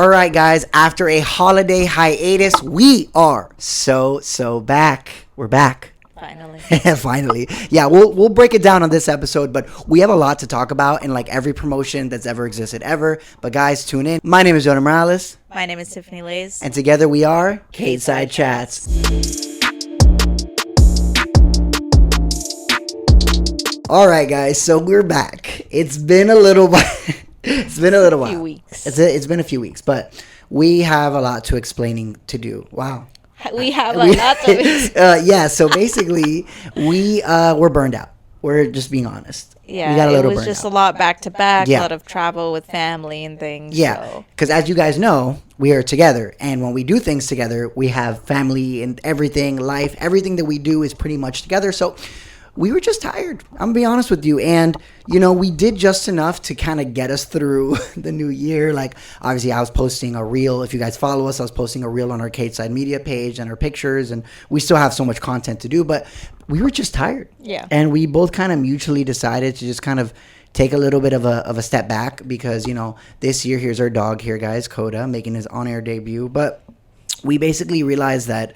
All right, guys, after a holiday hiatus, we are so back. We're back. Finally. Finally. Yeah, we'll break it down on this episode, but we have a lot to talk about in like every promotion that's ever existed ever. But guys, tune in. My name is Jonah Morales. My name is Tiffany Lays. And together we are Cageside Chats. All right, guys, so we're back. It's been a little while. It's been a little while. Few weeks. It's been a few weeks, but we have a lot to explaining to do. Wow. We have a lot of yeah, so basically, we're burned out. We're just being honest. Yeah, we got a little it was burned just out. a lot back to back, Yeah. a lot of travel with family and things. Yeah, because as you guys know, we are together. And when we do things together, we have family and everything, life, everything that we do is pretty much together. So we were just tired. I'm going to be honest with you. And, you know, we did just enough to kind of get us through the new year. Like, obviously, I was posting a reel. If you guys follow us, I was posting a reel on our Cageside Media page and our pictures. And we still have so much content to do. But we were just tired. Yeah. And we both kind of mutually decided to just kind of take a little bit of a step back because, you know, this year, here's our dog here, guys, Coda, making his on-air debut. But we basically realized that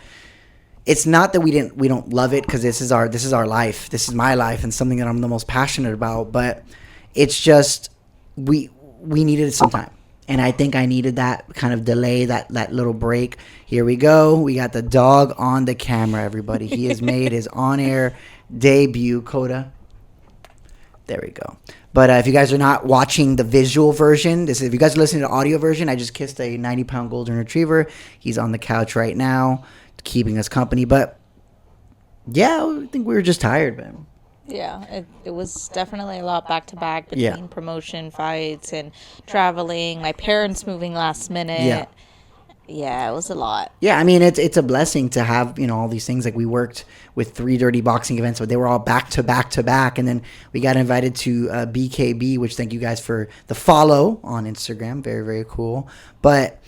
it's not that we don't love it because this is our life. This is my life and something that I'm the most passionate about. But it's just we needed some time, and I think I needed that kind of delay, that little break. Here we go. We got the dog on the camera, everybody. He has made his on-air debut, Coda. There we go. But if you guys are not watching the visual version, if you guys are listening to the audio version, I just kissed a 90-pound golden retriever. He's on the couch right now, keeping us company. But yeah, I think we were just tired, man. Yeah, it was definitely a lot back to back between promotion fights and traveling. My parents moving last minute. Yeah, it was a lot. Yeah, I mean, it's a blessing to have, you know, all these things. Like, we worked with 3 Dirty Boxing events, but they were all back to back to back. And then we got invited to BKB, which thank you guys for the follow on Instagram. Very, very cool. But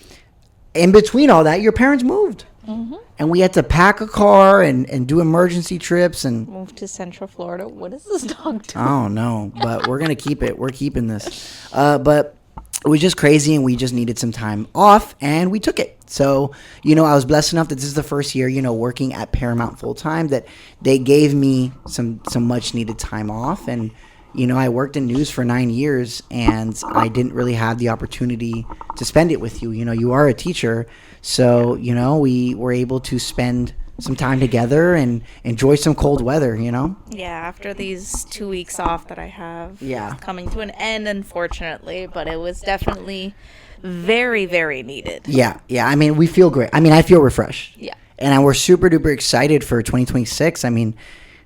in between all that, your parents moved. Mm-hmm. And we had to pack a car and do emergency trips and move to Central Florida. What is this dog doing? I don't know, but we're going to keep it. We're keeping this. But it was just crazy, and we just needed some time off, and we took it. So, you know, I was blessed enough that this is the first year, you know, working at Paramount full time, that they gave me some much needed time off. And, you know, I worked in news for 9 years, and I didn't really have the opportunity to spend it with you. You know, you are a teacher, so, you know, we were able to spend some time together and enjoy some cold weather, you know? Yeah, after these 2 weeks off that I have. Yeah. It's coming to an end, unfortunately, but it was definitely very, very needed. Yeah. I mean, we feel great. I mean, I feel refreshed. Yeah. And we're super duper excited for 2026. I mean,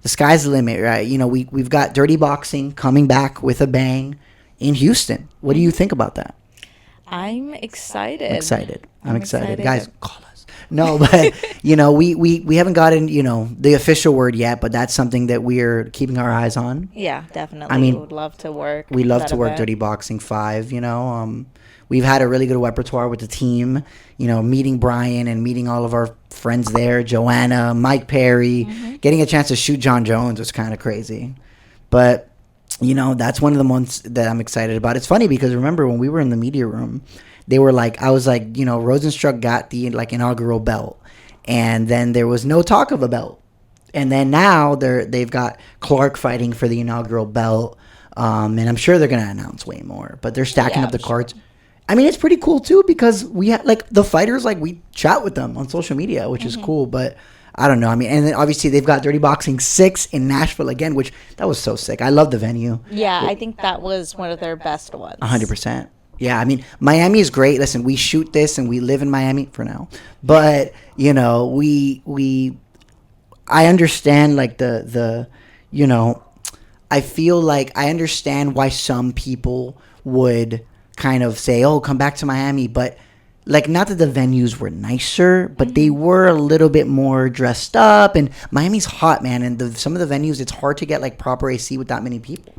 the sky's the limit, right? You know, we've got Dirty Boxing coming back with a bang in Houston. What do you think about that? I'm excited. I'm excited. Guys, call us. No, but, you know, we haven't gotten, you know, the official word yet, but that's something that we're keeping our eyes on. Yeah, definitely. I mean, we would love to work. We love to work event. Dirty Boxing 5, you know. We've had a really good repertoire with the team, you know, meeting Brian and meeting all of our friends there, Joanna, Mike Perry. Mm-hmm. Getting a chance to shoot John Jones was kind of crazy. But, you know, that's one of the months that I'm excited about. It's funny because remember when we were in the media room, they were like, I was like, you know, Rosenstruck got the like inaugural belt, and then there was no talk of a belt, and then now they've got Clark fighting for the inaugural belt, and I'm sure they're gonna announce way more, but they're stacking up the cards. I mean, it's pretty cool too because we had like the fighters, like we chat with them on social media, which is cool, but I don't know. I mean, and then obviously they've got Dirty Boxing 6 in Nashville again, which that was so sick. I love the venue. Yeah, I think that was one of their best ones. 100%. Yeah, I mean, Miami is great. Listen, we shoot this and we live in Miami for now. But, you know, I understand like the you know, I feel like I understand why some people would kind of say, "Oh, come back to Miami," but like not that the venues were nicer, but they were a little bit more dressed up, and Miami's hot, man, and some of the venues it's hard to get like proper AC with that many people.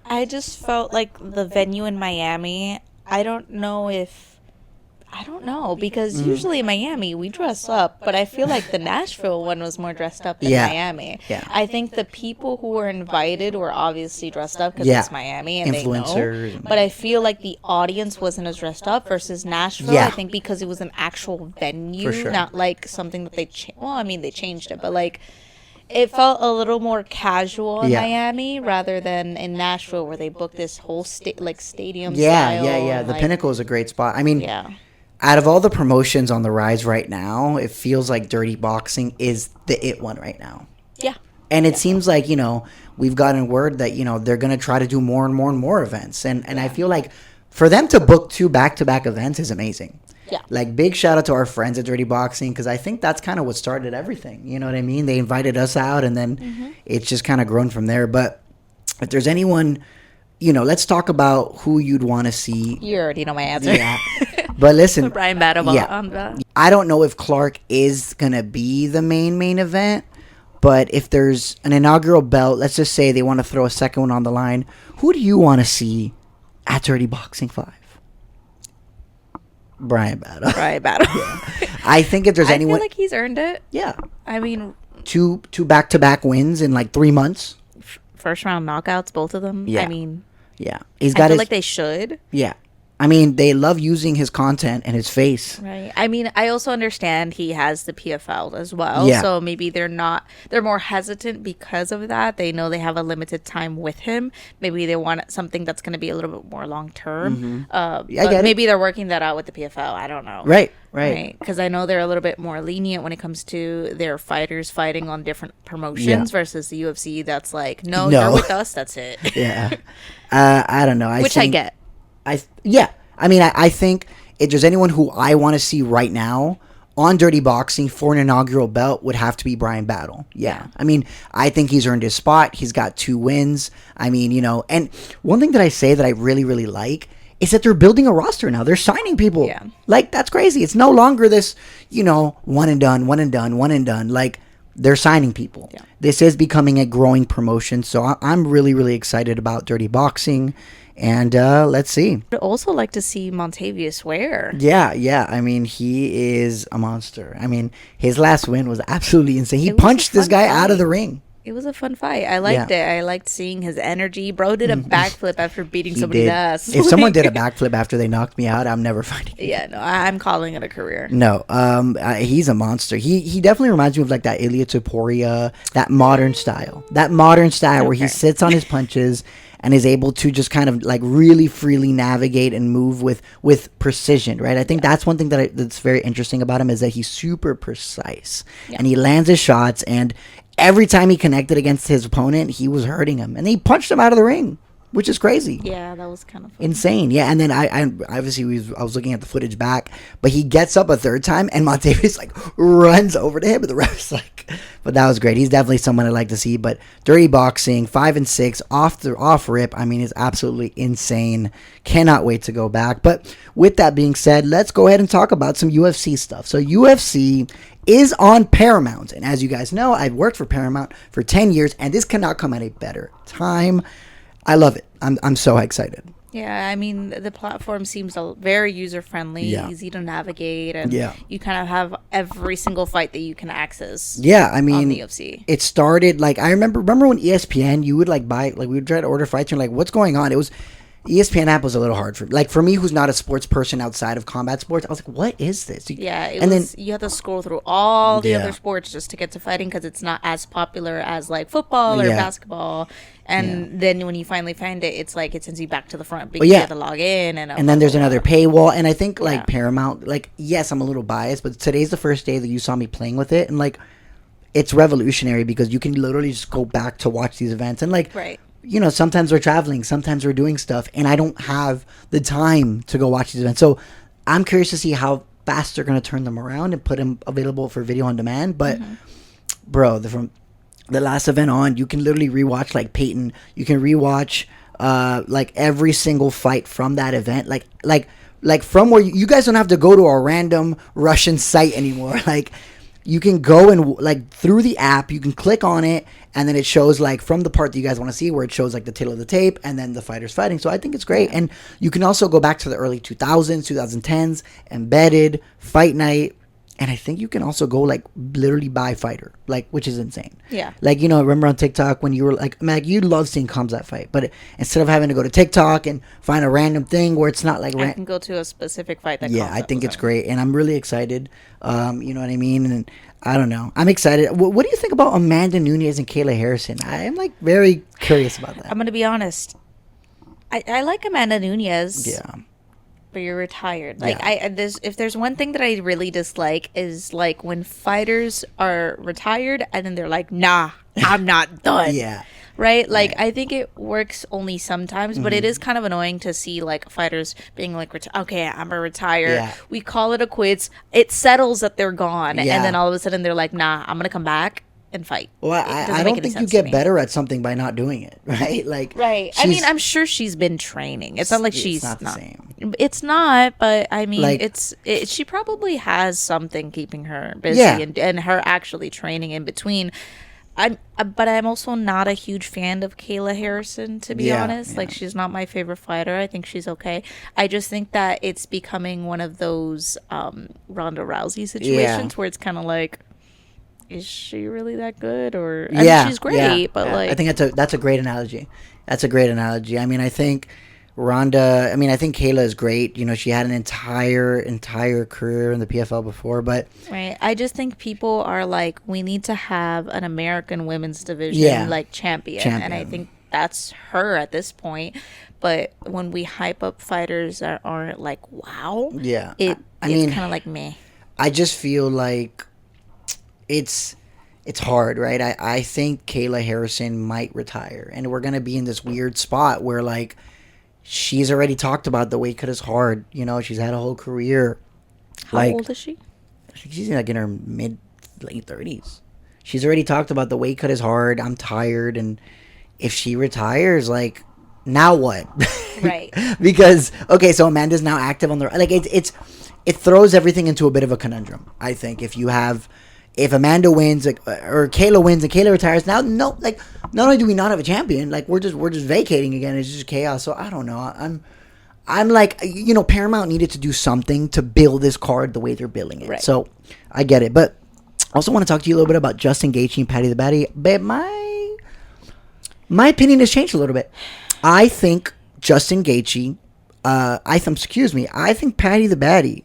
I just felt like the venue in Miami, I don't know if I don't know, because usually in Miami we dress up, but I feel like the Nashville one was more dressed up than Miami. Yeah. I think the people who were invited were obviously dressed up because it's Miami and influencers. they know. But I feel like the audience wasn't as dressed up versus Nashville. I think because it was an actual venue, not like something that they they changed it, but like it felt a little more casual in Miami rather than in Nashville where they booked this whole stadium style. Yeah. The Pinnacle is a great spot. I mean, out of all the promotions on the rise right now, it feels like Dirty Boxing is the it one right now. Yeah. And it seems like, we've gotten word that, they're going to try to do more and more and more events. And I feel like for them to book 2 back-to-back events is amazing. Yeah. Like, big shout out to our friends at Dirty Boxing, because I think that's kind of what started everything. You know what I mean? They invited us out, and then it's just kind of grown from there. But if there's anyone, let's talk about who you'd want to see. You already know my answer. Yeah. But listen. Brian Battle on that. I don't know if Clark is going to be the main event, but if there's an inaugural belt, let's just say they want to throw a second one on the line, who do you want to see at Dirty Boxing 5? Brian Battle. I think if there's anyone, I feel like he's earned it. Yeah. I mean, two back-to-back wins in like 3 months. First round knockouts, both of them. Yeah. I mean, he's got. I feel like they should. Yeah. I mean, they love using his content and his face. Right. I mean, I also understand he has the PFL as well. Yeah. So maybe they're more hesitant because of that. They know they have a limited time with him. Maybe they want something that's going to be a little bit more long term. Maybe they're working that out with the PFL. I don't know. Right. Because I know they're a little bit more lenient when it comes to their fighters fighting on different promotions versus the UFC that's like, no, you're with us, that's it. Yeah. I don't know. I get. I mean, I think if there's anyone who I want to see right now on Dirty Boxing for an inaugural belt would have to be Brian Battle. Yeah. I mean, I think he's earned his spot. He's got 2 wins. I mean, and one thing that I say that I really, really like is that they're building a roster now. They're signing people. Yeah. Like, that's crazy. It's no longer this, one and done. Like, they're signing people. Yeah. This is becoming a growing promotion. So I'm really, really excited about Dirty Boxing. And let's see. I'd also like to see Montavious Ware. Yeah. I mean, he is a monster. I mean, his last win was absolutely insane. He punched this guy out of the ring. It was a fun fight. I liked it. I liked seeing his energy. Bro did a backflip after beating somebody's ass. If someone did a backflip after they knocked me out, I'm never fighting. Yeah, no, I'm calling it a career. No, he's a monster. He definitely reminds me of like that Ilia Topuria, that modern style. Where he sits on his punches and is able to just kind of like really freely navigate and move with precision, right? I think that's one thing that's very interesting about him is that he's super precise and he lands his shots, and every time he connected against his opponent, he was hurting him, and he punched him out of the ring, which is crazy. Yeah, that was kind of fun. Insane. Yeah, and then I obviously I was looking at the footage back, but he gets up a third time, and Montavious like runs over to him, and the ref's like, but that was great. He's definitely someone I'd like to see. But Dirty Boxing 5 and 6 off rip, I mean, is absolutely insane. Cannot wait to go back. But with that being said, let's go ahead and talk about some UFC stuff. So UFC is on Paramount, and as you guys know, I've worked for Paramount for 10 years, and this cannot come at a better time. I love it. I'm so excited. Yeah, I mean, the platform seems very user-friendly, easy to navigate, and you kind of have every single fight that you can access. Yeah, I mean, on the UFC. It started, like, I remember when ESPN, you would, like, buy, like, we would try to order fights, and you're like, what's going on? It was, ESPN app was a little hard for me, who's not a sports person outside of combat sports. I was like, what is this? Then you have to scroll through all the other sports just to get to fighting because it's not as popular as like football or basketball. And then when you finally find it, it's like it sends you back to the front because you have to log in and then there's another paywall. And I think like Paramount, like, yes, I'm a little biased, but today's the first day that you saw me playing with it, and like it's revolutionary because you can literally just go back to watch these events and like sometimes we're traveling, sometimes we're doing stuff, and I don't have the time to go watch these events. So I'm curious to see how fast they're going to turn them around and put them available for video on demand. But bro, from the last event on, you can literally rewatch like Peyton. You can rewatch like every single fight from that event. Like from where you guys don't have to go to a random Russian site anymore. Like you can go and like through the app, you can click on it, and then it shows like from the part that you guys want to see, where it shows like the tail of the tape, and then the fighters fighting. So I think it's great, and you can also go back to the early 2000s, 2010s, embedded fight night. And I think you can also go like literally buy fighter, like, which is insane. Yeah. Like, you know, remember on TikTok when you were like, Mag, you love seeing Kamzat fight, but instead of having to go to TikTok and find a random thing where it's not like, I can go to a specific fight that. Yeah, I think it's great, and I'm really excited. You know what I mean? And I don't know, I'm excited. What do you think about Amanda Nunes and Kayla Harrison? I am like very curious about that. I'm gonna be honest. I like Amanda Nunes. Yeah. But you're retired. Like if there's one thing that I really dislike is like when fighters are retired and then they're like, nah, I'm not done. Yeah. Right? Like I think it works only sometimes, but it is kind of annoying to see like fighters being like, okay, I'm gonna retire. Yeah. We call it a quits. It settles that they're gone, Yeah. and then all of a sudden they're like, nah, I'm gonna come back and fight. Well, I don't think you get better at something by not doing it, right? Like, right. I mean, I'm sure she's been training. It's not like she's not the same. It's not, but I mean, Like, she probably has something keeping her busy, Yeah. and her actually training in between. But I'm also not a huge fan of Kayla Harrison, to be honest. Like, she's not my favorite fighter. I think she's okay. I just think that it's becoming one of those Ronda Rousey situations where it's kind of like, is she really that good? Or I mean, she's great, but like, I think that's a great analogy. That's a great analogy. I mean, I think Ronda. I mean, I think Kayla is great. You know, she had an entire career in the PFL before, but right. I just think people are like, we need to have an American women's division like champion, and I think that's her at this point. But when we hype up fighters that aren't like, wow, it's kind of like meh. I just feel like it's hard, right? I think Kayla Harrison might retire, and we're gonna be in this weird spot where like she's already talked about the weight cut is hard. You know, she's had a whole career. How old is she? I think she's like in her late 30s. She's already talked about the weight cut is hard. I'm tired, and if she retires, like, now what? Right. Because okay, so Amanda's now active on the like. It throws everything into a bit of a conundrum. I think if Amanda wins, like, or Kayla wins and Kayla retires, now not only do we not have a champion, like we're just vacating again. It's just chaos. So I don't know. I'm like, you know, Paramount needed to do something to build this card the way they're building it. Right. So I get it, but I also want to talk to you a little bit about Justin Gaethje and Paddy the Baddy. But my opinion has changed a little bit. I think Justin Gaethje, I think Paddy the Baddy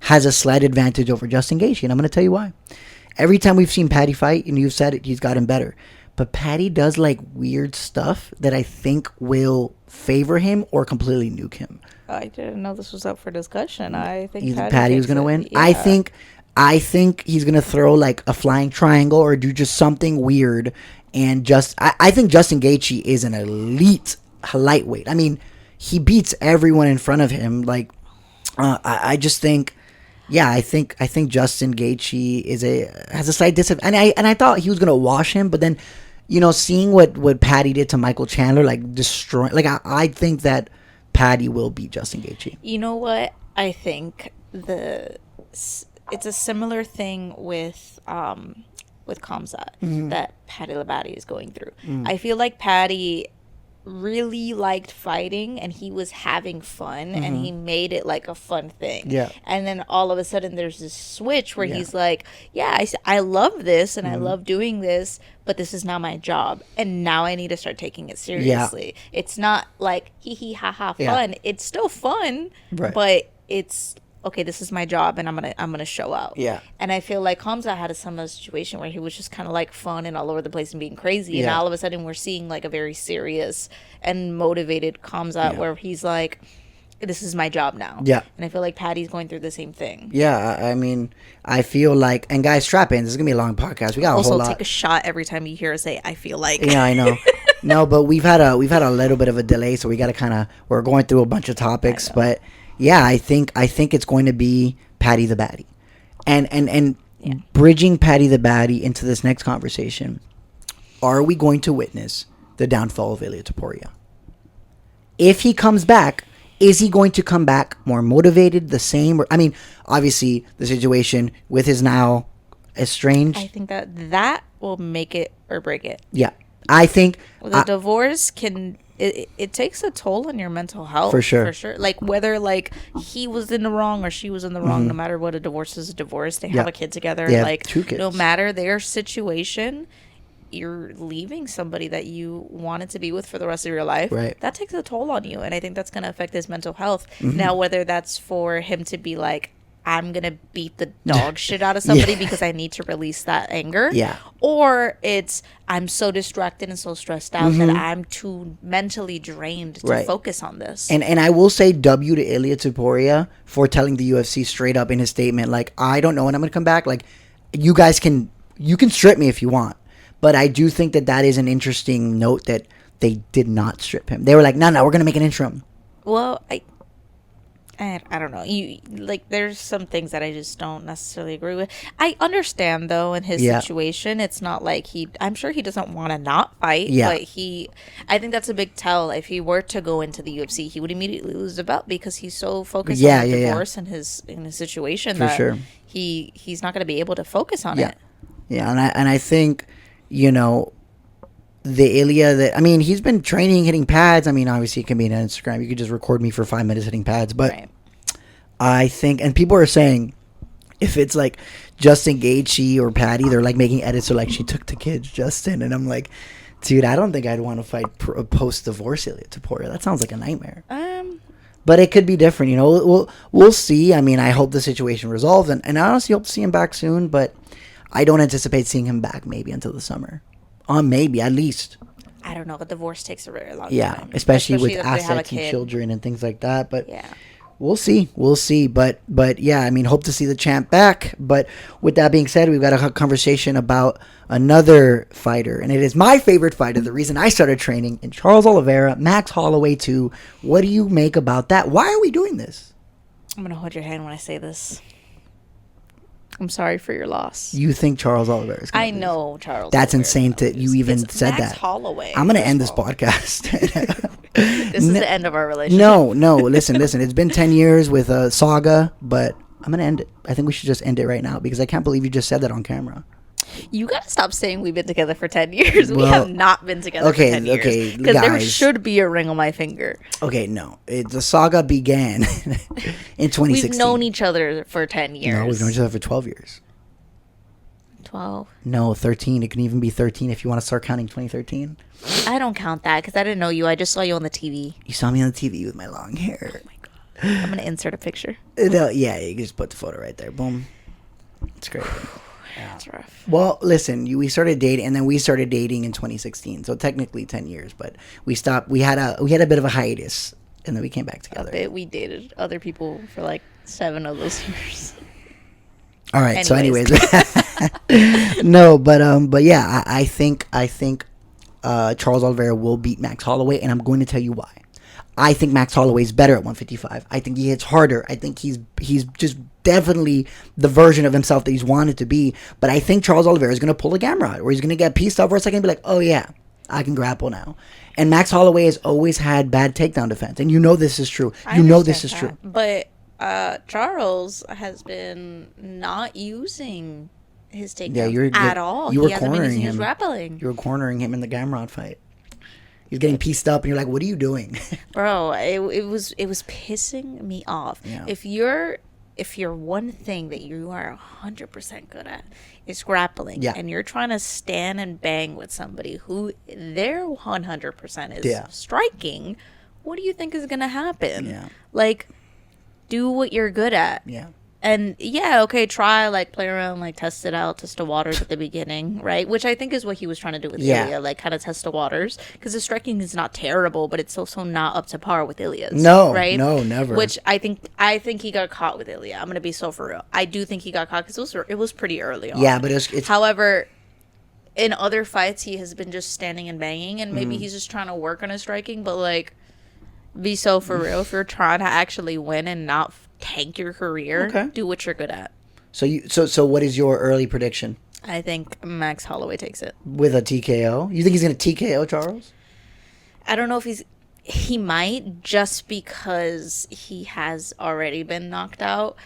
has a slight advantage over Justin Gaethje, and I'm going to tell you why. Every time we've seen Paddy fight, and you've said it, he's gotten better. But Paddy does like weird stuff that I think will favor him or completely nuke him. I didn't know this was up for discussion. I think Paddy was going to win. Yeah. I think he's going to throw like a flying triangle or do just something weird. And I think Justin Gaethje is an elite lightweight. I mean, he beats everyone in front of him. Like, I just think. Yeah, I think Justin Gaethje has a slight disadvantage, and I thought he was gonna wash him, but then, you know, seeing what Paddy did to Michael Chandler, like destroying, like I think that Paddy will beat Justin Gaethje. You know what? I think it's a similar thing with Kamzat that Paddy the Baddy is going through. I feel like Paddy really liked fighting and he was having fun and he made it like a fun thing. Yeah. And then all of a sudden there's this switch where he's like, yeah, I love this and I love doing this, but this is now my job and now I need to start taking it seriously. It's not like hee hee ha ha fun. It's still fun, but it's okay, this is my job and I'm gonna show out. Yeah. And I feel like Kamzat had a similar situation where he was just kind of like fun and all over the place and being crazy. And all of a sudden we're seeing like a very serious and motivated Kamzat where he's like, this is my job now. Yeah. And I feel like Paddy's going through the same thing. Yeah, I mean, I feel like, and guys, strap in. This is gonna be a long podcast. We got a whole lot. Also, take a shot every time you hear us say, I feel like. Yeah, I know. No, but we've had a little bit of a delay, so we got to we're going through a bunch of topics, but. Yeah, I think it's going to be Paddy the Baddy, and bridging Paddy the Baddy into this next conversation. Are we going to witness the downfall of Ilia Topuria? If he comes back, is he going to come back more motivated, the same? I mean, obviously the situation with his now strange. I think that will make it or break it. Yeah. I think the divorce it takes a toll on your mental health. For sure. Like whether like he was in the wrong or she was in the wrong, no matter what, a divorce is a divorce. They have a kid together. They have like 2 kids. No matter their situation, you're leaving somebody that you wanted to be with for the rest of your life. Right. That takes a toll on you, and I think that's going to affect his mental health. Now, whether that's for him to be like, I'm going to beat the dog shit out of somebody because I need to release that anger. Yeah. Or it's, I'm so distracted and so stressed out that I'm too mentally drained to focus on this. And I will say W to Ilia Topuria for telling the UFC straight up in his statement, like, I don't know when I'm going to come back. Like, you can strip me if you want. But I do think that is an interesting note that they did not strip him. They were like, no, we're going to make an interim. Well, I don't know. There's some things that I just don't necessarily agree with. I understand though in his situation, it's not like I'm sure he doesn't want to not fight. Yeah. But I think that's a big tell. If he were to go into the UFC, he would immediately lose the belt because he's so focused on the divorce and his situation that he's not going to be able to focus on it. Yeah, and I think, you know, the Ilya he's been training, hitting pads. I mean, obviously it can be on Instagram. You could just record me for 5 minutes hitting pads. But I think, and people are saying, if it's like Justin Gaethje or Patty, they're like making edits. They're like, she took the kids, Justin. And I'm like, dude, I don't think I'd want to fight post-divorce Ilya Topuria. That sounds like a nightmare. But it could be different, you know. We'll see. I mean, I hope the situation resolves. And I honestly hope to see him back soon. But I don't anticipate seeing him back maybe until the summer. Maybe, at least. I don't know. A divorce takes a very long time. Yeah, especially with assets and children and things like that. But we'll see. But yeah, I mean, hope to see the champ back. But with that being said, we've got a conversation about another fighter. And it is my favorite fighter, the reason I started training, in Charles Oliveira, Max Holloway too. What do you make about that? Why are we doing this? I'm going to hold your hand when I say this. I'm sorry for your loss. You think Charles Oliveira is going to lose? I know Charles. That's insane that you even said Max that. Holloway. I'm going to end this podcast. This is the end of our relationship. No. Listen. It's been 10 years with a saga, but I'm going to end it. I think we should just end it right now because I can't believe you just said that on camera. You gotta stop saying we've been together for 10 years. We have not been together for 10 years. Okay, because there should be a ring on my finger. Okay, no. The saga began in 2016. We've known each other for 10 years. No, we've known each other for 12 years. 12? No, 13. It can even be 13 if you want to start counting 2013. I don't count that because I didn't know you. I just saw you on the TV. You saw me on the TV with my long hair. Oh my God. I'm going to insert a picture. No, yeah, you can just put the photo right there. Boom. It's great. Yeah, that's rough. Well, listen, we started dating, and then we started dating in 2016. So technically 10 years, but we stopped. We had a bit of a hiatus, and then we came back together. We dated other people for like 7 of those years. All right. Anyways. So anyways, no, but yeah, I think Charles Oliveira will beat Max Holloway, and I'm going to tell you why. I think Max Holloway is better at 155. I think he hits harder. I think he's just definitely the version of himself that he's wanted to be. But I think Charles Oliveira is going to pull a Gamrot, or he's going to get pieced up for a second and be like, oh yeah, I can grapple now. And Max Holloway has always had bad takedown defense. And you know this is true. This is true. But Charles has been not using his takedown at all. You were hasn't cornering been using him. his grappling. You were cornering him in the Gamrot fight. You're getting pieced up, and you're like, "What are you doing, bro?" It was pissing me off. Yeah. If you're one thing that you are 100% good at is grappling, and you're trying to stand and bang with somebody who their 100% is striking, what do you think is gonna happen? Yeah. Like, do what you're good at. Yeah. And try play around, test it out, test the waters at the beginning, right? Which I think is what he was trying to do with Ilya, kind of test the waters, because the striking is not terrible, but it's also not up to par with Ilya's. No, right? No, never. Which I think he got caught with Ilya. I'm gonna be so for real. I do think he got caught because it was pretty early on. Yeah, but it's. However, in other fights, he has been just standing and banging, and maybe he's just trying to work on his striking, but be so for real. If you're trying to actually win and not tank your career, do what you're good at. So what is your early prediction? I think Max Holloway takes it with a TKO. You think he's going to TKO Charles? I don't know if he might, just because he has already been knocked out.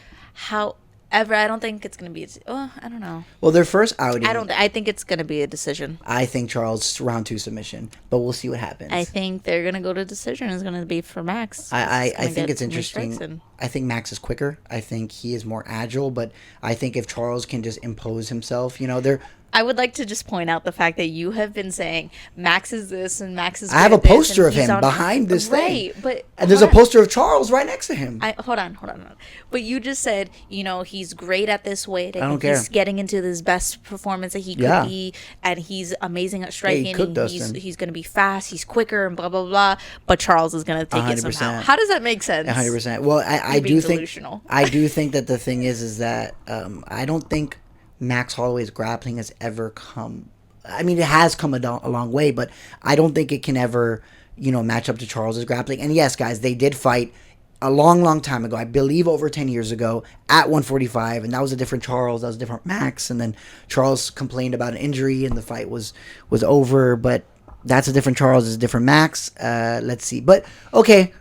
Ever. I don't think it's going to be. I don't know. Well, their first outing. I think it's going to be a decision. I think Charles round 2 submission, but we'll see what happens. I think they're going to go to decision. It's going to be for Max. I think it's interesting. I think Max is quicker. I think he is more agile, but I think if Charles can just impose himself, they're. I would like to just point out the fact that you have been saying Max is this and Max is. I have a poster of him behind this thing, and there's a poster of Charles right next to him. Hold on. But you just said he's great at this weight. I don't care. He's getting into his best performance that he could be, and he's amazing at striking. He's going to be fast. He's quicker and blah blah blah. But Charles is going to take 100%. It somehow. How does that make sense? 100%. Well, I do think I do think that the thing is that I don't think Max Holloway's grappling has ever come. I mean, it has come a long way, but I don't think it can ever, match up to Charles's grappling. And yes, guys, they did fight a long, long time ago. I believe over 10 years ago at 145, and that was a different Charles. That was a different Max. And then Charles complained about an injury, and the fight was over. But that's a different Charles. It's a different Max. Let's see. But okay.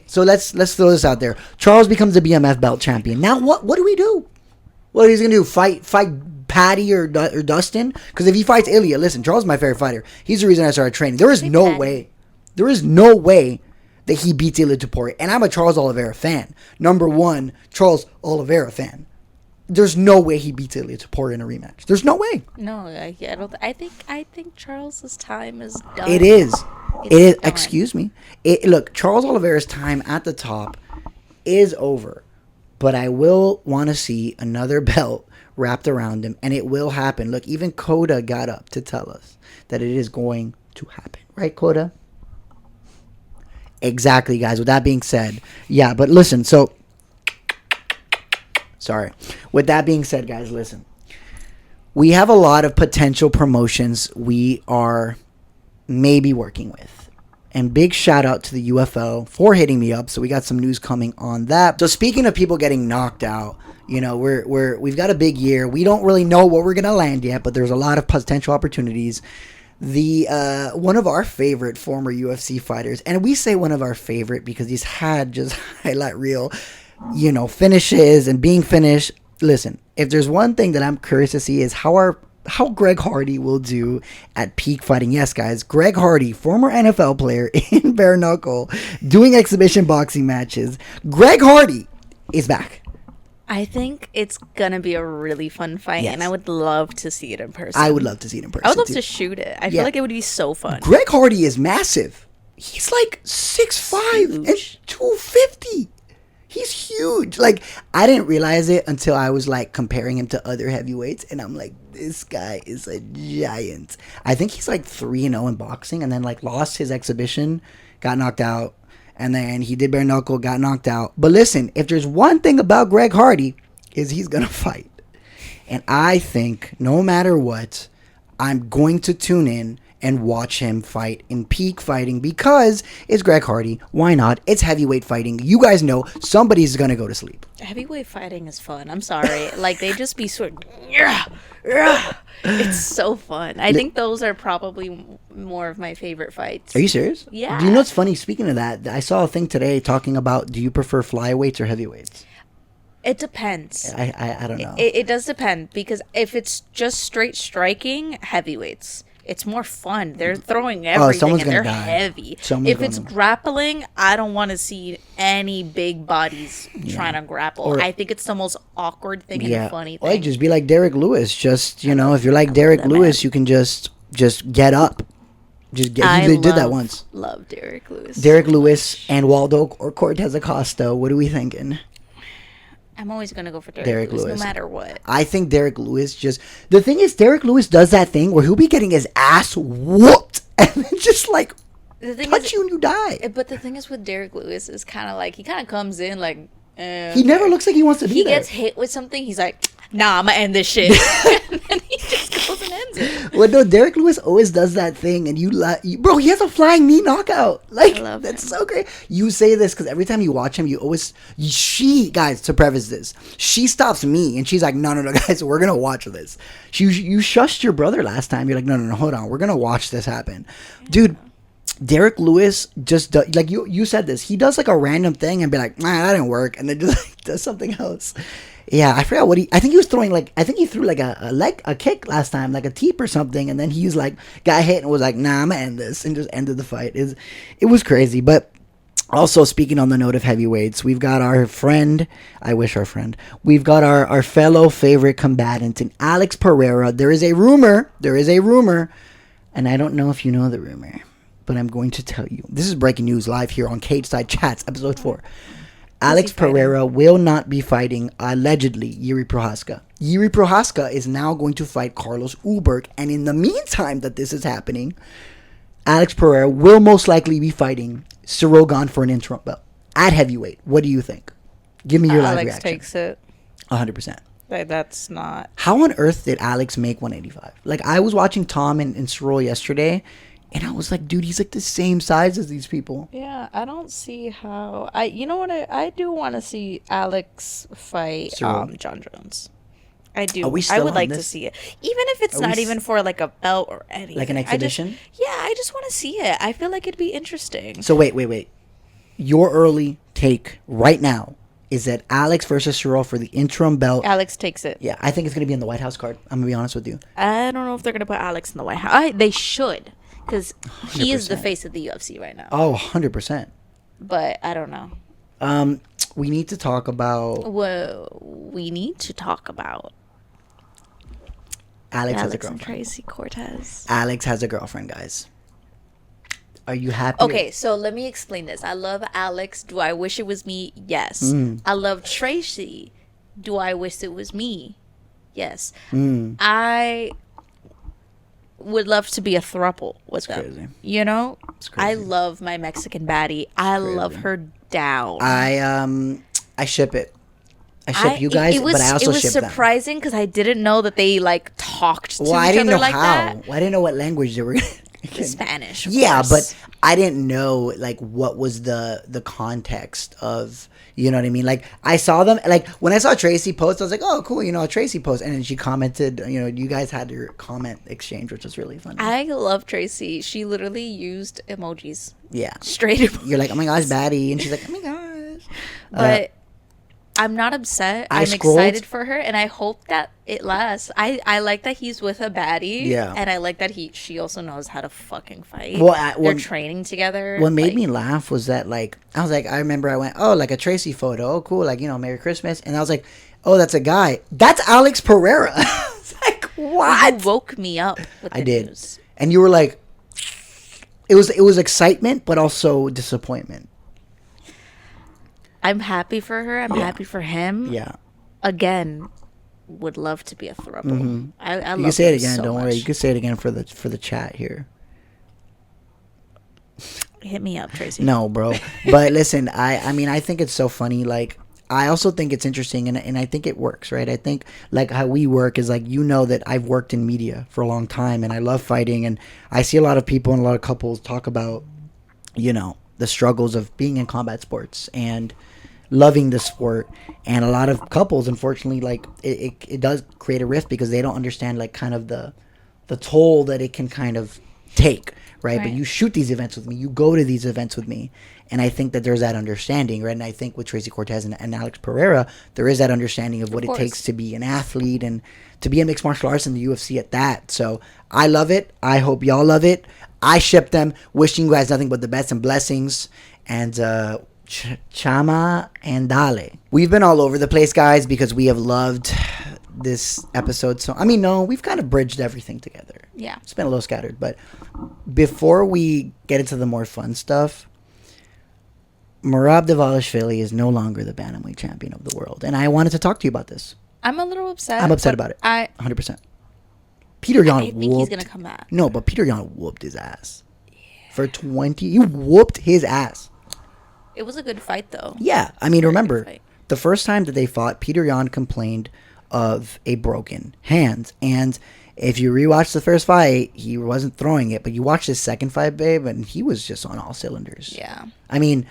So let's throw this out there. Charles becomes a BMF belt champion. Now what do we do? What he's gonna do? Fight Patty or Dustin? Because if he fights Ilya, listen, Charles is my favorite fighter. He's the reason I started training. There is no way that he beats Ilya Topuria. And I'm a Charles Oliveira fan. Number one, Charles Oliveira fan. There's no way he beats Ilya Topuria in a rematch. There's no way. No, I don't. I think Charles's time is done. It is. It is. Done. Excuse me. Look, Charles Oliveira's time at the top is over. But I will want to see another belt wrapped around him, and it will happen. Look, even Coda got up to tell us that it is going to happen. Right, Coda? Exactly, guys. With that being said, yeah, but listen, sorry. With that being said, guys, listen. We have a lot of potential promotions we are maybe working with. And big shout out to the UFO for hitting me up. So we got some news coming on that. So speaking of people getting knocked out, we've got a big year. We don't really know what we're gonna land yet, but there's a lot of potential opportunities. The one of our favorite former UFC fighters, and we say one of our favorite because he's had just highlight reel, finishes and being finished. Listen, if there's one thing that I'm curious to see is how Greg Hardy will do at peak fighting. Yes, guys, Greg Hardy, former NFL player in bare knuckle, doing exhibition boxing matches. Greg Hardy is back. I think it's going to be a really fun fight, and I would love to see it in person. I would love to see it in person, I would love to shoot it. I feel like it would be so fun. Greg Hardy is massive. He's like 6'5" and 250. He's huge. Like, I didn't realize it until I was like comparing him to other heavyweights, and I'm like, this guy is a giant. I think he's like 3-0 in boxing, and then like lost his exhibition, got knocked out, and then he did bare knuckle, got knocked out. But listen, if there's one thing about Greg Hardy, is he's gonna fight, and I think no matter what, I'm going to tune in and watch him fight in peak fighting because it's Greg Hardy. Why not? It's heavyweight fighting. You guys know somebody's going to go to sleep. Heavyweight fighting is fun. I'm sorry. Like, they just be sort of... It's so fun. I think those are probably more of my favorite fights. Are you serious? Yeah. Do you know what's funny? Speaking of that, I saw a thing today talking about, do you prefer flyweights or heavyweights? It depends. I don't know. It does depend because if it's just straight striking, heavyweights. It's more fun. They're throwing everything and they're heavy. If it's grappling, I don't want to see any big bodies trying to grapple. I think it's the most awkward thing and funny thing. Or just be like Derek Lewis. Just, if you're like Derek Lewis, you can just get up. He did that once. Love Derek Lewis. Derek Lewis and Waldo or Cortez Acosta. What are we thinking? I'm always going to go for Derek Lewis, no matter what. I think Derek Lewis the thing is, Derek Lewis does that thing where he'll be getting his ass whooped and then just like touch you and you die. But the thing is with Derek Lewis is kind of like, he kind of comes in like... he never looks like he wants to be there. He gets hit with something, he's like, nah, I'm going to end this shit. And then he just goes and ends it. Well, no, Derek Lewis always does that thing, and bro, he has a flying knee knockout. Like, that's so great. You say this because every time you watch him, guys, to preface this, she stops me, and she's like, no, guys, we're going to watch this. You shushed your brother last time. You're like, no, hold on. We're going to watch this happen. Dude, Derek Lewis just does, like you said this, he does like a random thing and be like, nah, that didn't work, and then just like does something else. Yeah, I forgot what I think he was throwing I think he threw a kick last time, like a teep or something, and then he was got hit and was like, nah, I'm gonna end this, and just ended the fight. It was crazy. But also, speaking on the note of heavyweights, we've got our friend, we've got our fellow favorite combatant in Alex Pereira. There is a rumor, and I don't know if you know the rumor, but I'm going to tell you. This is breaking news live here on Cageside Chats, episode 4. Alex Pereira will not be fighting, allegedly, Yuri Prohaska. Yuri Prohaska is now going to fight Carlos Ulberg, and in the meantime that this is happening, Alex Pereira will most likely be fighting Sirogan for an interim belt at heavyweight. What do you think? Give me your live reaction. Alex takes it. 100%. That's not... How on earth did Alex make 185? I was watching Tom and Cyril yesterday, and I was like, dude, he's the same size as these people. Yeah, I don't see how... You know what? I do want to see Alex fight John Jones. I do. I would like to see it. Even if it's not even for a belt or anything. Like an exhibition? I just want to see it. I feel like it'd be interesting. So wait. Your early take right now is that Alex versus Cyril for the interim belt. Alex takes it. Yeah, I think it's going to be in the White House card. I'm going to be honest with you. I don't know if they're going to put Alex in the White House. They should. Because he is the face of the UFC right now. Oh, 100%. But I don't know. We need to talk about... Alex has a girlfriend. And Tracy Cortez. Alex has a girlfriend, guys. Are you happy? Okay, so let me explain this. I love Alex. Do I wish it was me? Yes. I love Tracy. Do I wish it was me? Yes. I would love to be a throuple with them. Crazy. You know? It's crazy. I love my Mexican baddie. I love her down. I ship it. I ship you guys, but I also ship them. It was surprising because I didn't know that they talked to each other like that. I didn't know how. I didn't know what language they were. Spanish. Yeah, but I didn't know what was the context of, you know what I mean? I saw them when I saw Tracy post, I was like, oh cool, Tracy post, and then she commented. You guys had your comment exchange, which was really funny. I love Tracy. She literally used emojis. Yeah, straight emojis. You're like, oh my gosh, baddie, and she's like, oh my gosh. But I'm not upset. I'm excited for her, and I hope that it lasts. I like that he's with a baddie. Yeah. And I like that she also knows how to fucking fight. Well, they're training together. What made me laugh was that, I was like, I remember I went, oh, a Tracy photo. Oh, cool. Merry Christmas. And I was like, oh, that's a guy. That's Alex Pereira. It's like, what? You woke me up with the news. And you were like, it was excitement, but also disappointment. I'm happy for her. I'm happy for him. Yeah. Again, would love to be a throuple. Mm-hmm. I love you can say it again. So don't much. worry. You can say it again for the chat here. Hit me up, Tracy. No, bro. But listen, I mean, I think it's so funny. I also think it's interesting, and I think it works, right? I think how we work is that I've worked in media for a long time, and I love fighting, and I see a lot of people and a lot of couples talk about, the struggles of being in combat sports and loving the sport, and a lot of couples, unfortunately, it does create a rift because they don't understand kind of the toll that it can kind of take, right? But you shoot these events with me, you go to these events with me, and I think that there's that understanding, right? And I think with Tracy Cortez and Alex Pereira, there is that understanding of what it takes to be an athlete and to be a mixed martial arts in the UFC at that. So I love it. I hope y'all love it. I ship them. Wishing you guys nothing but the best and blessings. And Chama and Dale. We've been all over the place, guys, because we have loved this episode. So, no, we've kind of bridged everything together. Yeah. It's been a little scattered. But before we get into the more fun stuff, Merab Dvalishvili is no longer the bantamweight champion of the world. And I wanted to talk to you about this. I'm a little upset. I'm upset about it. 100%. Peter Yan whooped. I think he's going to come back. No, but Peter Yan whooped his ass. Yeah. For 20. He whooped his ass. It was a good fight, though. Yeah. Remember, the first time that they fought, Peter Yan complained of a broken hand. And if you rewatch the first fight, he wasn't throwing it. But you watch his second fight, babe, and he was just on all cylinders. Yeah. They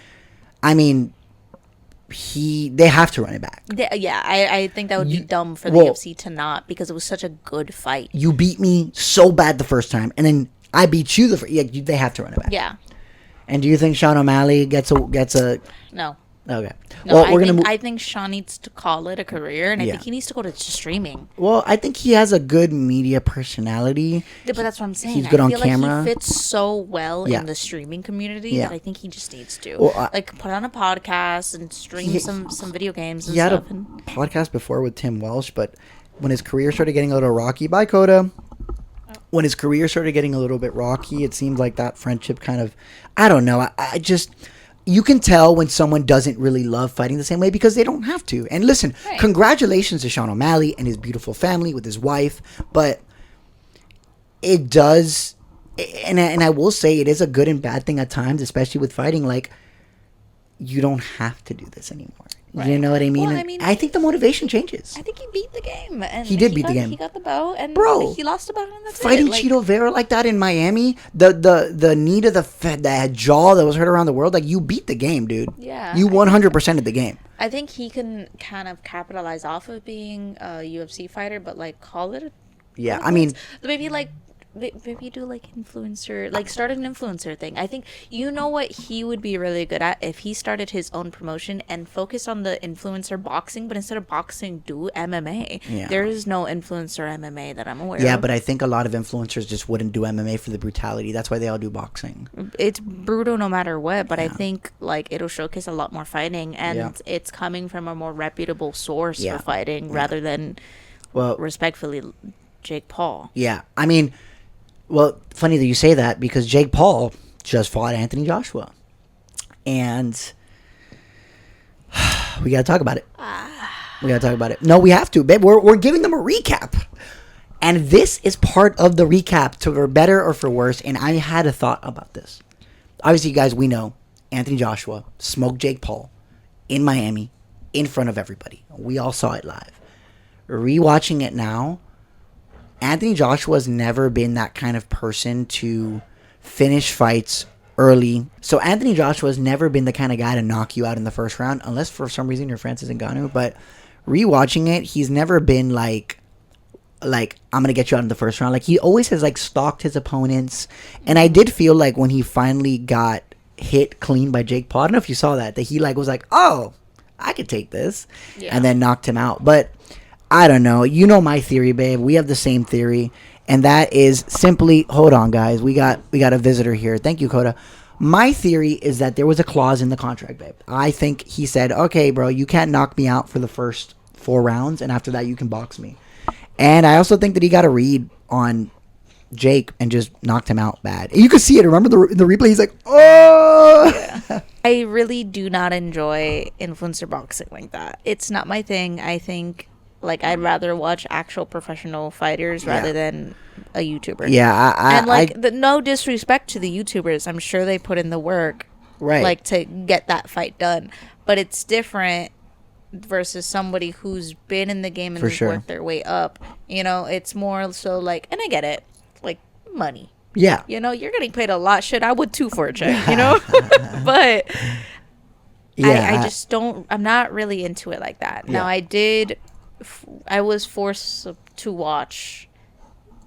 have to run it back. Yeah, I think that would be dumb for the UFC to not, because it was such a good fight. You beat me so bad the first time, and then I beat you they have to run it back. Yeah. And do you think Sean O'Malley gets a? No. Okay. No, Well, I think Sean needs to call it a career, and I think he needs to go to streaming. Well, I think he has a good media personality. Yeah, but that's what I'm saying. He's good on camera. camera. Like he fits so well in the streaming community that I think he just needs to like put on a podcast and stream some video games and he stuff. He had a podcast before with Tim Welsh, but when his career started getting a little rocky, bye Coda. When his career started getting a little bit rocky, it seemed like that friendship kind of, I don't know. I just, you can tell when someone doesn't really love fighting the same way because they don't have to. And listen, congratulations to Sean O'Malley and his beautiful family with his wife. But it does, and I will say it is a good and bad thing at times, especially with fighting. Like, you don't have to do this anymore. Right. You know what I mean? Well, I think the motivation changes. I think he beat the game. And he did beat the game. He got the belt, and he lost the belt, and that's fighting Chito Vera like that in Miami, the knee to the jaw that was heard around the world, like, you beat the game, dude. Yeah. You 100% of the game. I think he can kind of capitalize off of being a UFC fighter, but, like, call it maybe, like, maybe do like influencer, like start an influencer thing. I think you know what he would be really good at if he started his own promotion and focused on the influencer boxing, but instead of boxing, do MMA. Yeah. There is no influencer MMA that I'm aware of. Yeah, but I think a lot of influencers just wouldn't do MMA for the brutality. That's why they all do boxing. It's brutal no matter what, but I think like it'll showcase a lot more fighting, and it's coming from a more reputable source for fighting rather than, respectfully, Jake Paul. Yeah, I mean. Well, funny that you say that because Jake Paul just fought Anthony Joshua. And we got to talk about it. We got to talk about it. No, we have to, babe. We're giving them a recap. And this is part of the recap, for better or for worse. And I had a thought about this. Obviously, guys, we know Anthony Joshua smoked Jake Paul in Miami in front of everybody. We all saw it live. Rewatching it now, Anthony Joshua's never been that kind of person to finish fights early. So Anthony Joshua's never been the kind of guy to knock you out in the first round, unless for some reason you're Francis Ngannou. But rewatching it, he's never been like I'm gonna get you out in the first round. Like, he always has like stalked his opponents. And I did feel like when he finally got hit clean by Jake Paul, I don't know if you saw that he like was like, oh, I could take this, and then knocked him out. But I don't know. You know my theory, babe. We have the same theory, and that is simply, hold on, guys. We got a visitor here. Thank you, Coda. My theory is that there was a clause in the contract, babe. I think he said, okay, bro, you can't knock me out for the first 4 rounds, and after that you can box me. And I also think that he got a read on Jake and just knocked him out bad. You could see it. Remember the replay? He's like, oh! Yeah. I really do not enjoy influencer boxing like that. It's not my thing. I think... like, I'd rather watch actual professional fighters rather than a YouTuber. Yeah, no disrespect to the YouTubers. I'm sure they put in the work, like, to get that fight done. But it's different versus somebody who's been in the game and has worked their way up. You know, it's more so like, and I get it, like, money. Yeah. You know, you're getting paid a lot. Shit, I would too for a check, you know? But I just don't, I'm not really into it like that. Now, I was forced to watch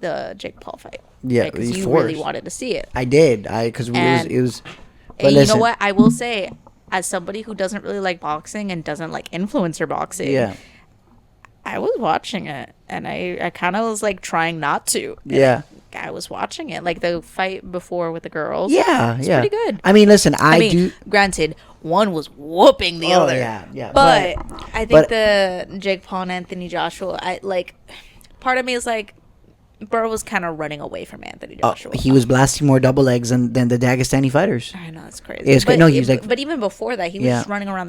the Jake Paul fight. Yeah, because you really wanted to see it. I did. Because it was. And you know what? I will say, as somebody who doesn't really like boxing and doesn't like influencer boxing, I was watching it, and I kind of was like trying not to. I was watching it, like the fight before with the girls. It's pretty good. I mean, listen, granted, one was whooping the other. Yeah. But I think the Jake Paul and Anthony Joshua, part of me is like, bro was kind of running away from Anthony Joshua. He was blasting more double legs than the Dagestani fighters. I know, it's crazy. But even before that, he was just running around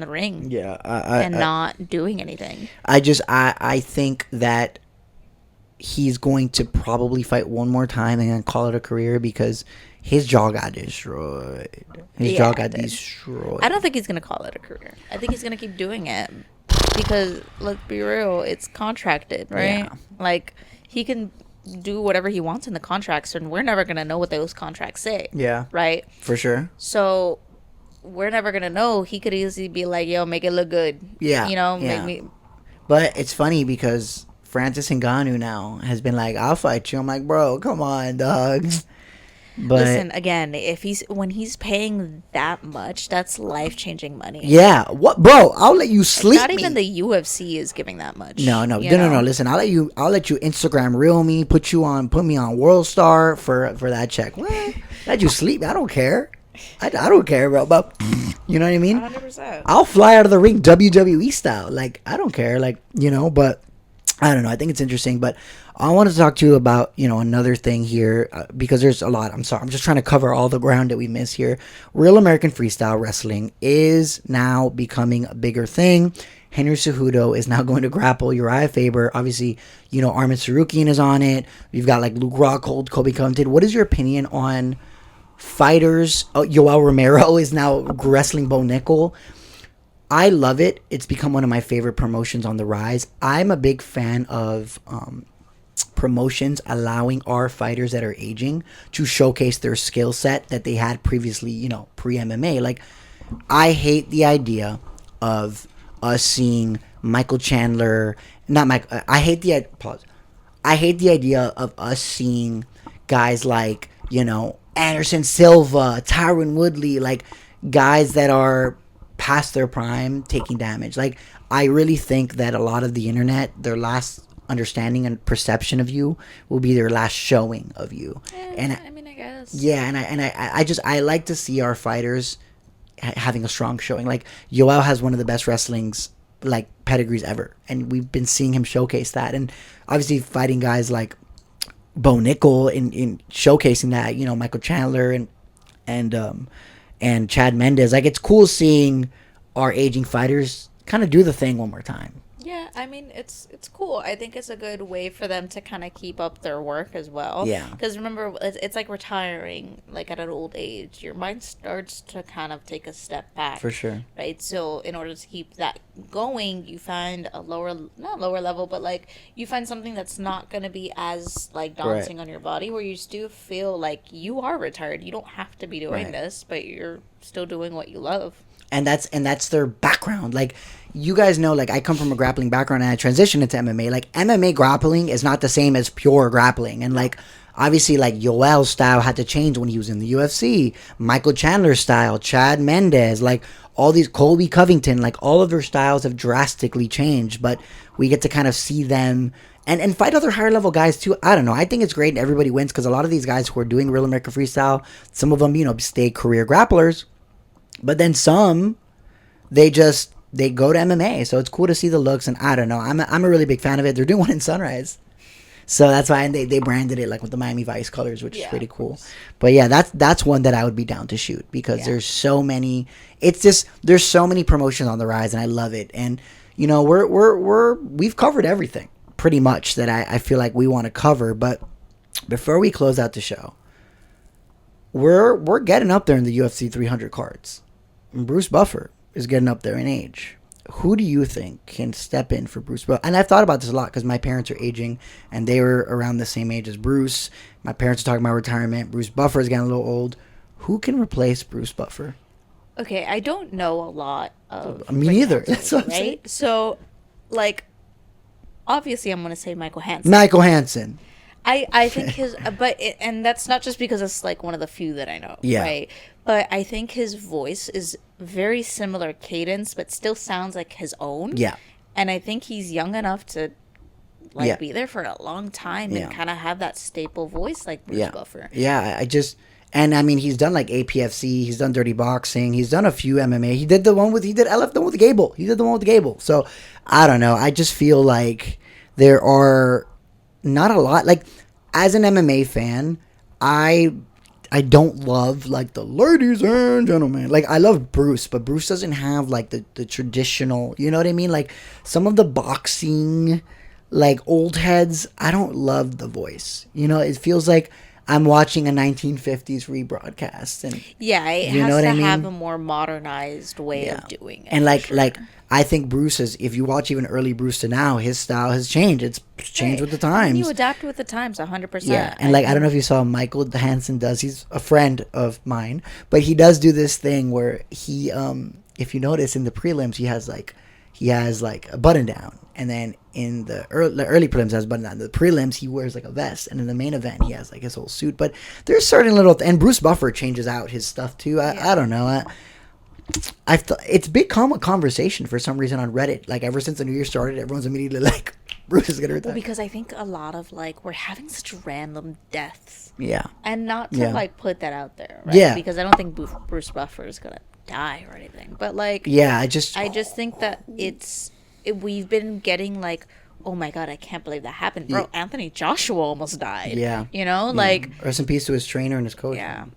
the ring. Yeah, not doing anything. I think that he's going to probably fight one more time and then call it a career because his jaw got destroyed. Destroyed. I don't think he's going to call it a career. I think he's going to keep doing it because, let's be real, it's contracted, right? Yeah. Like, he can do whatever he wants in the contracts, and we're never going to know what those contracts say. Yeah. Right? For sure. So, we're never going to know. He could easily be like, yo, make it look good. Yeah. You know, make me... But it's funny because Francis Ngannou now has been like, I'll fight you. I'm like, bro, come on, dog. But listen, again, when he's paying that much, that's life-changing money. Yeah, what, bro? I'll let you sleep. Not even the UFC is giving that much. No. Listen, I'll let you Instagram reel me, put me on World Star for that check. What? Let you sleep? I don't care. I don't care, bro. But you know what I mean? 100%. I'll fly out of the ring WWE style. Like, I don't care. Like, but I don't know. I think it's interesting. But I want to talk to you about, another thing here because there's a lot. I'm sorry. I'm just trying to cover all the ground that we miss here. Real American Freestyle Wrestling is now becoming a bigger thing. Henry Cejudo is now going to grapple Uriah Faber. Obviously, Armin Sarukian is on it. We've got like Luke Rockhold, Kobe Covington. What is your opinion on fighters? Yoel Romero is now wrestling Bo Nickel. I love it. It's become one of my favorite promotions on the rise. I'm a big fan of promotions allowing our fighters that are aging to showcase their skill set that they had previously, pre-MMA. Like, I hate the idea of us seeing Michael Chandler, I hate the idea of us seeing guys like, Anderson Silva, Tyron Woodley, like guys that are past their prime taking damage. Like, I really think that a lot of the internet, their last understanding and perception of you will be their last showing of you. And I guess. Yeah, and I like to see our fighters having a strong showing. Like, Yoel has one of the best wrestling's like pedigrees ever, and we've been seeing him showcase that. And obviously fighting guys like Bo Nickel in showcasing that, Michael Chandler and Chad Mendes. Like, it's cool seeing our aging fighters kind of do the thing one more time. Yeah, I mean, it's cool. I think it's a good way for them to kind of keep up their work as well. Yeah. Because remember, it's like retiring, like at an old age. Your mind starts to kind of take a step back. For sure. Right? So in order to keep that going, you find not lower level, but like you find something that's not going to be as like daunting on your body, where you still feel like you are retired. You don't have to be doing this, but you're still doing what you love. And that's their background. Like, you guys know, like, I come from a grappling background and I transitioned into MMA. Like, MMA grappling is not the same as pure grappling. And, like, obviously, like, Yoel's style had to change when he was in the UFC. Michael Chandler's style, Chad Mendes, like, all these, Colby Covington, like, all of their styles have drastically changed. But we get to kind of see them and fight other higher level guys too. I don't know. I think it's great and everybody wins, because a lot of these guys who are doing Real American Freestyle, some of them, stay career grapplers. But then some, they go to MMA. So it's cool to see the looks. And I don't know. I'm a really big fan of it. They're doing one in Sunrise. So that's why they branded it like with the Miami Vice colors, which is pretty cool. But yeah, that's one that I would be down to shoot, because there's so many. It's just, there's so many promotions on the rise, and I love it. And we've covered everything pretty much that I feel like we want to cover. But before we close out the show, we're getting up there in the UFC 300 cards. Bruce Buffer is getting up there in age. Who do you think can step in for Bruce Buffer? And I've thought about this a lot, because my parents are aging, and they were around the same age as Bruce. My parents are talking about retirement. Bruce Buffer is getting a little old. Who can replace Bruce Buffer? Okay, I don't know a lot of... Me neither. That's what I'm saying. So, like, obviously I'm going to say Michael Hansen. Michael Hansen. I think his, and that's not just because it's like one of the few that I know, right? But I think his voice is very similar cadence, but still sounds like his own. Yeah. And I think he's young enough to be there for a long time and kind of have that staple voice like Bruce Buffer. Yeah, and I mean, he's done like APFC, he's done Dirty Boxing, he's done a few MMA. He did the one with Gable. He did the one with Gable. So I don't know. I just feel like there are not a lot. Like, as an MMA fan, I don't love like the ladies and gentlemen. Like, I love Bruce, but Bruce doesn't have like the traditional, you know what I mean? Like, some of the boxing, like, old heads, I don't love the voice. It feels like I'm watching a 1950s rebroadcast. And it has to have a more modernized way of doing it. And like I think Bruce is, if you watch even early Bruce to now, his style has changed. It's changed with the times. You adapt with the times 100%. Yeah, and I don't know if you saw Michael Hansen does, he's a friend of mine, but he does do this thing where he, if you notice in the prelims, he has like, he has like a button down, and then in the early prelims has a button down. The prelims he wears like a vest, and in the main event he has like his whole suit. But there's certain and Bruce Buffer changes out his stuff too. I don't know. It's become a conversation for some reason on Reddit. Like ever since the new year started, everyone's immediately like, Bruce is gonna retire. Well, because I think a lot of like we're having such random deaths. Yeah. And not to like put that out there, right? Yeah. Because I don't think Bruce Buffer is gonna die or anything. But like, yeah, I just think that we've been getting like, oh my god, I can't believe that happened, bro. Anthony Joshua almost died. Yeah. You know, like rest in peace to his trainer and his coach. Yeah.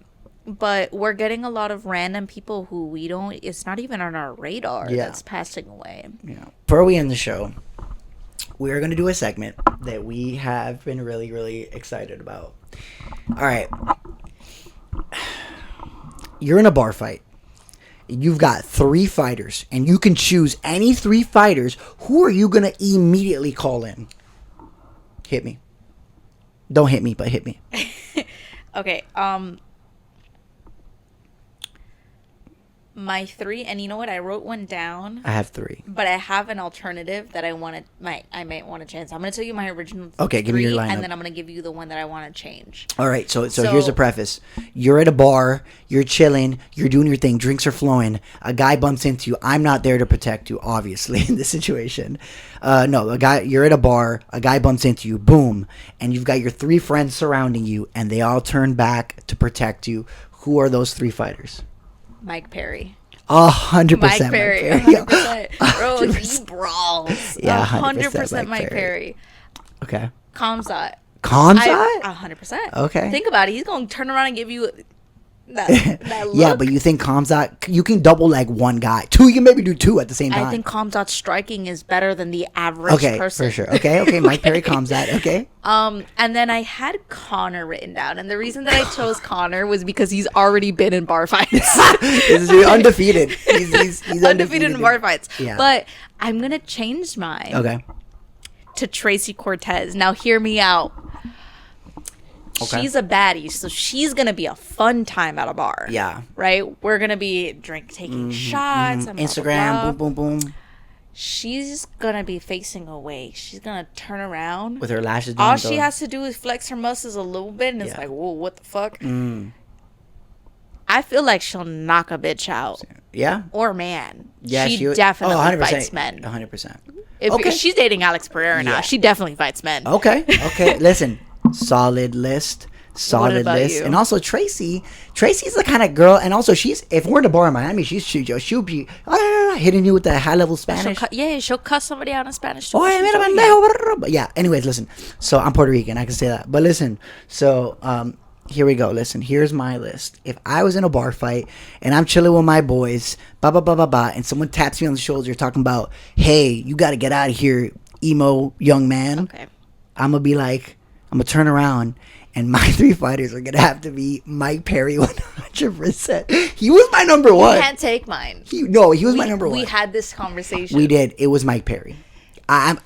But we're getting a lot of random people who it's not even on our radar that's passing away. Yeah. Before we end the show, we are going to do a segment that we have been really, really excited about. All right. You're in a bar fight. You've got 3 fighters, and you can choose any 3 fighters. Who are you going to immediately call in? Hit me. Don't hit me, but hit me. Okay. My 3, and you know what? I wrote one down. I have 3, but I have an alternative that I might want to change. I'm going to tell you my original. Okay, give me your lineup, and then I'm going to give you the one that I want to change. All right. So here's a preface. You're at a bar. You're chilling. You're doing your thing. Drinks are flowing. A guy bumps into you. I'm not there to protect you, obviously, in this situation. No, you're at a bar. A guy bumps into you. Boom, and you've got your 3 friends surrounding you, and they all turn back to protect you. Who are those 3 fighters? Mike Perry. 100%. Mike Perry. 100%. Bro, he brawls. Yeah, 100% Mike Perry. Okay. Kamzat. 100%? Okay. Think about it. He's going to turn around and give you that look. Yeah, but you think Kamzat, you can double like one guy. 2, you can maybe do 2 at the same time. I think Kamzat's striking is better than the average person. Okay, for sure. Okay, Mike Perry, Kamzat. Okay. And then I had Connor written down, and the reason that I chose Connor was because he's already been in bar fights. He's undefeated. He's undefeated in bar fights. Yeah. But I'm gonna change mine. Okay. To Tracy Cortez. Now, hear me out. Okay. She's a baddie, so she's gonna be a fun time at a bar. Yeah. Right? We're gonna be taking shots. And Instagram, boom, boom, boom. She's gonna be facing away. She's gonna turn around with her lashes down. All she has to do is flex her muscles a little bit, and it's like, whoa, what the fuck? I feel like she'll knock a bitch out. Yeah. Or man. Yeah, she definitely fights men. 100%. If she's dating Alex Pereira now, she definitely fights men. Okay. Listen, solid list. You? And also Tracy's the kind of girl, and also if we're in a bar in Miami, she'll be hitting you with the high level Spanish. She'll cuss somebody out in Spanish too. Yeah. Anyways, listen. So I'm Puerto Rican, I can say that. But listen. So here we go. Listen. Here's my list. If I was in a bar fight and I'm chilling with my boys, and someone taps me on the shoulder, talking about, "Hey, you got to get out of here, emo young man." Okay. I'm gonna turn around. And my 3 fighters are going to have to be Mike Perry 100%. He was my number 1. You can't take mine. He was my number 1. We had this conversation. We did. It was Mike Perry. I'm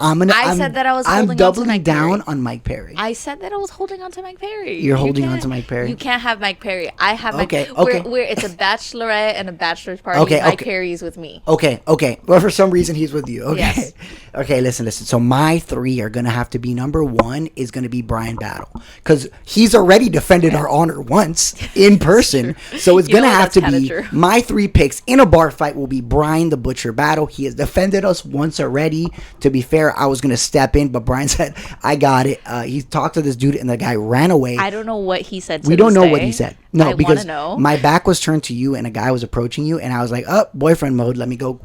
doubling down on Mike Perry. I said that I was holding on to Mike Perry. You're holding on to Mike Perry? You can't have Mike Perry. I have Mike Perry. Okay. It's a bachelorette and a bachelor's party. Mike Perry is with me. Okay. Well, for some reason, he's with you. Okay. Yes. Okay, listen. So my 3 are going to have to be, number 1 is going to be Brian Battle. Because he's already defended our honor once in person. So it's going to have to be my 3 picks in a bar fight will be Brian the Butcher Battle. He has defended us once already. To be fair, I was going to step in, but Brian said, I got it. He talked to this dude and the guy ran away. I don't know what he said. We don't know what he said. No, because know. My back was turned to you and a guy was approaching you and I was like, oh, boyfriend mode. Let me go.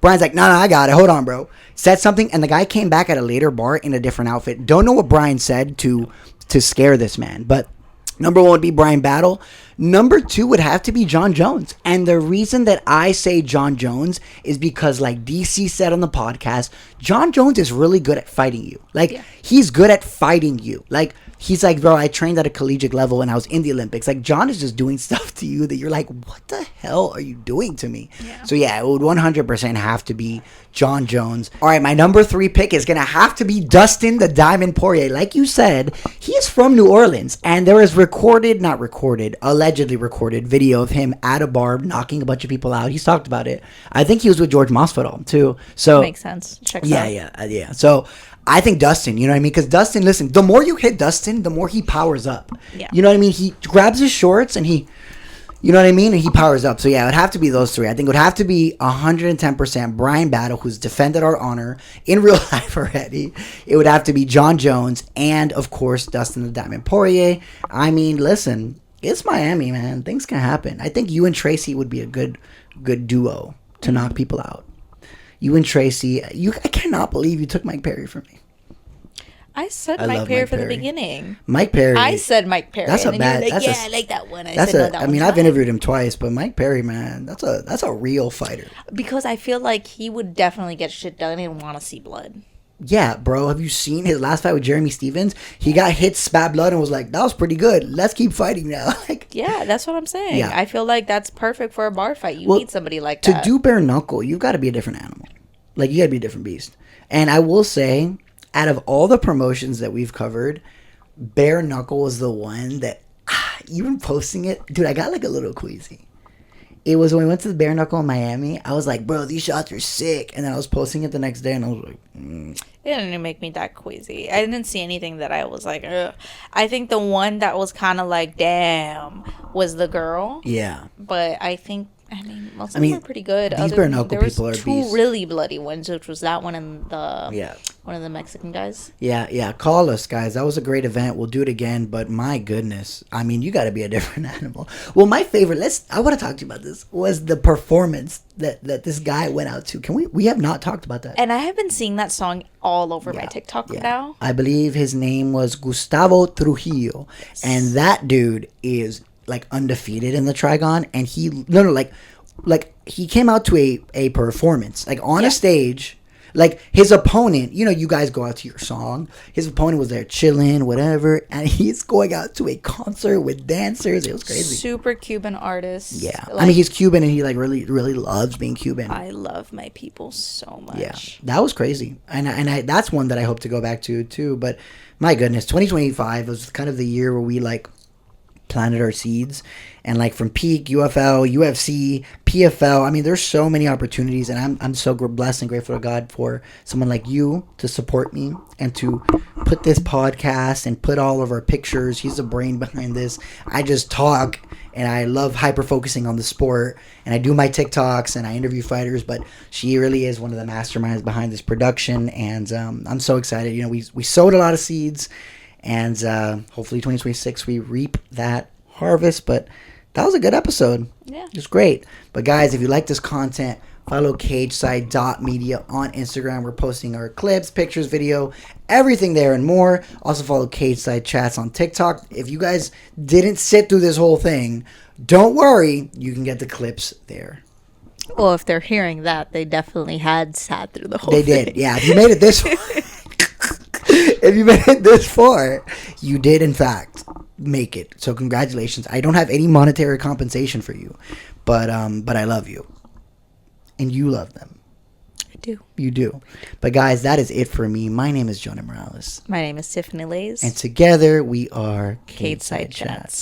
Brian's like, no, I got it. Hold on, bro. Said something and the guy came back at a later bar in a different outfit. Don't know what Brian said to scare this man, but number 1 would be Brian Battle. Number 2 would have to be John Jones. And the reason that I say John Jones is because, like DC said on the podcast, John Jones is really good at fighting you. He's good at fighting you. he's like, bro, I trained at a collegiate level and I was in the Olympics. Like, John is just doing stuff to you that you're like, what the hell are you doing to me? Yeah. So yeah, it would 100% have to be John Jones. All right, my number 3 pick is gonna have to be Dustin the Diamond Poirier. Like you said, he is from New Orleans, and there is allegedly recorded video of him at a bar knocking a bunch of people out. He's talked about it. I think he was with George Masvidal too. So makes sense. Checks out. Yeah. So I think Dustin, you know what I mean? Because Dustin, listen, the more you hit Dustin, the more he powers up. Yeah. You know what I mean? He grabs his shorts and he, you know what I mean? And he powers up. So yeah, it would have to be those 3. I think it would have to be 110% Brian Battle, who's defended our honor in real life already. It would have to be John Jones and, of course, Dustin the Diamond Poirier. I mean, listen, it's Miami, man. Things can happen. I think you and Tracy would be a good duo to knock people out. You and Tracy, I cannot believe you took Mike Perry from me. I said Mike Perry from the beginning. Mike Perry. I said Mike Perry. That's a bad. Like, I like that one. I've interviewed him twice, but Mike Perry, man, that's a real fighter. Because I feel like he would definitely get shit done and want to see blood. Yeah, bro. Have you seen his last fight with Jeremy Stevens? He got hit, spat blood, and was like, "That was pretty good. Let's keep fighting now." Like, yeah, that's what I'm saying. Yeah. I feel like that's perfect for a bar fight. You need somebody like that. To do bare knuckle, you've got to be a different animal. Like, you got to be a different beast. And I will say, out of all the promotions that we've covered, bare knuckle was the one that, even posting it, dude, I got like a little queasy. It was when we went to the bare knuckle in Miami. I was like, bro, these shots are sick. And then I was posting it the next day, and I was like, It didn't make me that queasy. I didn't see anything that I was like, ugh. I think the one that was kind of like, damn, was the girl. Yeah. But I think, most of them are pretty good. These bare knuckle people are beasts. There was 2 really bloody ones, which was that one and one of the Mexican guys. Yeah. Call us, guys. That was a great event. We'll do it again. But my goodness, I mean, you got to be a different animal. Well, my favorite, I want to talk to you about this, was the performance that this guy went out to. We have not talked about that. And I have been seeing that song all over my TikTok now. I believe his name was Gustavo Trujillo, and that dude is like undefeated in the Trigon, and he came out to a performance, like on a stage, like his opponent, you guys go out to your song, his opponent was there chilling, whatever, and he's going out to a concert with dancers. It was crazy. Super Cuban artist. Yeah. Like, I mean, he's Cuban, and he like really, really loves being Cuban. I love my people so much. Yeah. That was crazy. And I that's one that I hope to go back to too, but my goodness, 2025 was kind of the year where we like planted our seeds, and like from peak, UFL, UFC, PFL, I mean, there's so many opportunities, and I'm so blessed and grateful to God for someone like you to support me and to put this podcast and put all of our pictures. He's the brain behind this. I just talk, and I love hyper focusing on the sport, and I do my TikToks and I interview fighters, but she really is one of the masterminds behind this production, and I'm so excited. We sowed a lot of seeds, and hopefully 2026 we reap that harvest. But that was a good episode. Yeah, it was great. But guys, if you like this content, follow cageside.media on Instagram. We're posting our clips, pictures, video, everything there and more. Also follow Cageside Chats on TikTok. If you guys didn't sit through this whole thing, don't worry, you can get the clips there. Well, if they're hearing that, they definitely had sat through the whole thing. They did. Yeah, if you made it this far, if you made it this far, you did in fact make it. So congratulations. I don't have any monetary compensation for you, but I love you, and you love them. I do. You do. But guys, that is it for me. My name is Jonah Morales. My name is Tiffany Lays. And together we are Cageside Chats.